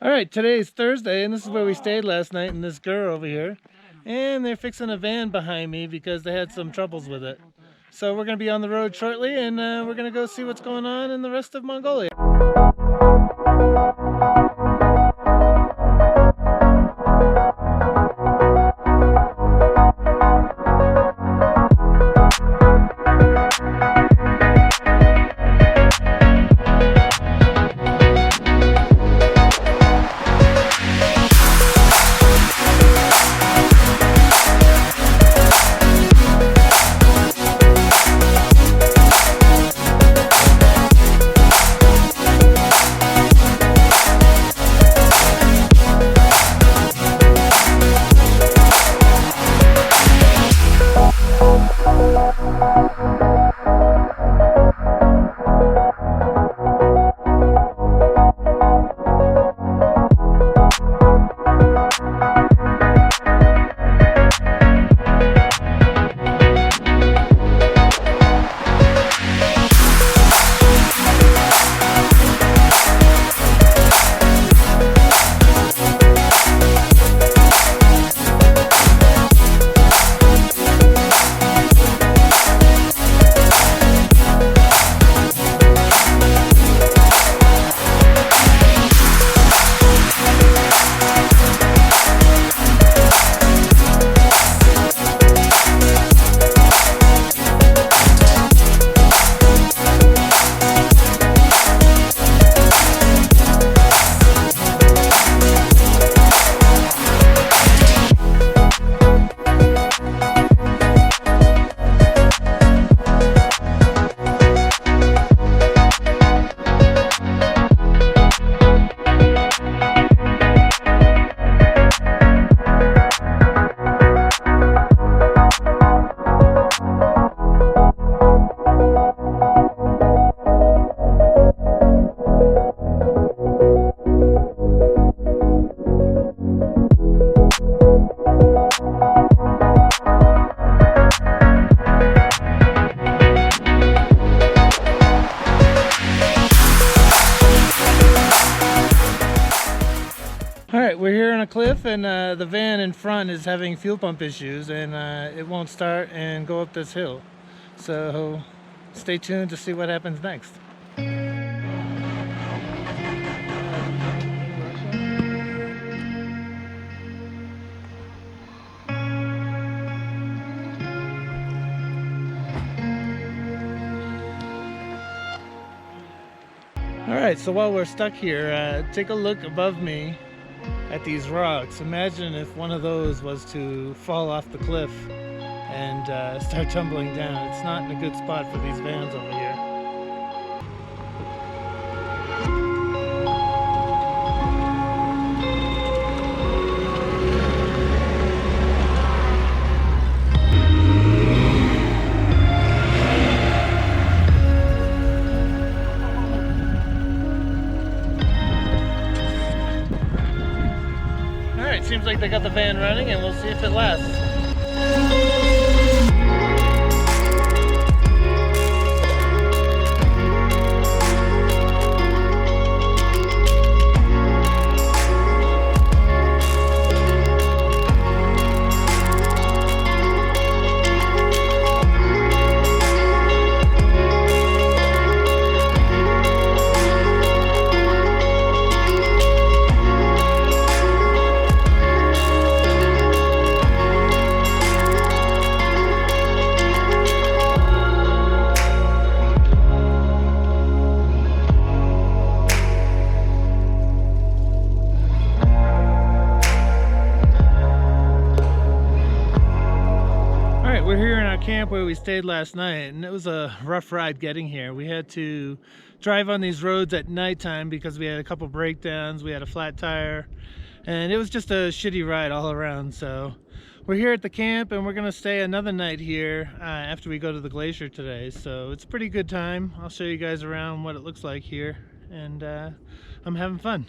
All right, today is Thursday, and this is where we stayed last night in this girl over here. And they're fixing a van behind me because they had some troubles with it. So we're going to be on the road shortly, and we're going to go see what's going on in the rest of Mongolia. All right, we're here on a cliff, and the van in front is having fuel pump issues, and it won't start and go up this hill. So stay tuned to see what happens next. All right, so while we're stuck here, take a look above me at these rocks. Imagine if one of those was to fall off the cliff and start tumbling down. It's not in a good spot for these vans over here. Seems like they got the van running, and we'll see if it lasts. We're here in our camp where we stayed last night, and it was a rough ride getting here. We had to drive on these roads at nighttime because we had a couple breakdowns, we had a flat tire, and it was just a shitty ride all around. So we're here at the camp, and we're gonna stay another night here after we go to the glacier today. So it's a pretty good time. I'll show you guys around what it looks like here, and I'm having fun.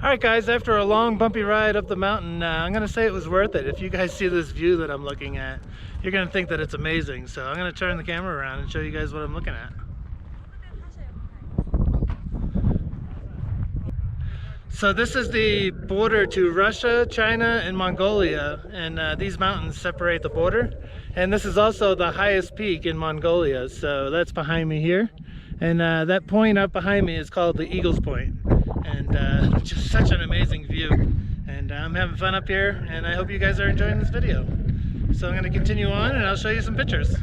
Alright guys, after a long bumpy ride up the mountain, I'm going to say it was worth it. If you guys see this view that I'm looking at, you're going to think that it's amazing. So I'm going to turn the camera around and show you guys what I'm looking at. So this is the border to Russia, China, and Mongolia, and these mountains separate the border. And this is also the highest peak in Mongolia, so that's behind me here. And that point up behind me is called the Eagle's Point. And just such an amazing view. And I'm having fun up here, and I hope you guys are enjoying this video. So I'm going to continue on, and I'll show you some pictures.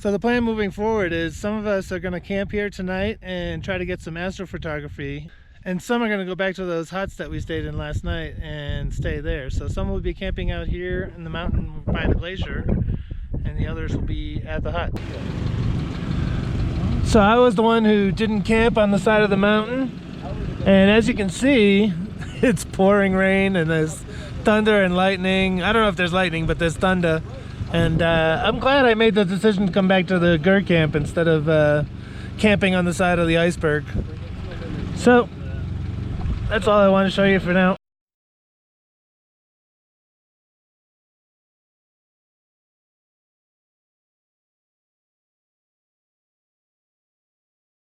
So the plan moving forward is some of us are going to camp here tonight and try to get some astrophotography, and some are going to go back to those huts that we stayed in last night and stay there. So some will be camping out here in the mountain by the glacier, and the others will be at the hut. So I was the one who didn't camp on the side of the mountain, and as you can see, it's pouring rain and there's thunder and lightning. I don't know if there's lightning, but there's thunder. And I'm glad I made the decision to come back to the Gur camp instead of camping on the side of the iceberg. So that's all I want to show you for now.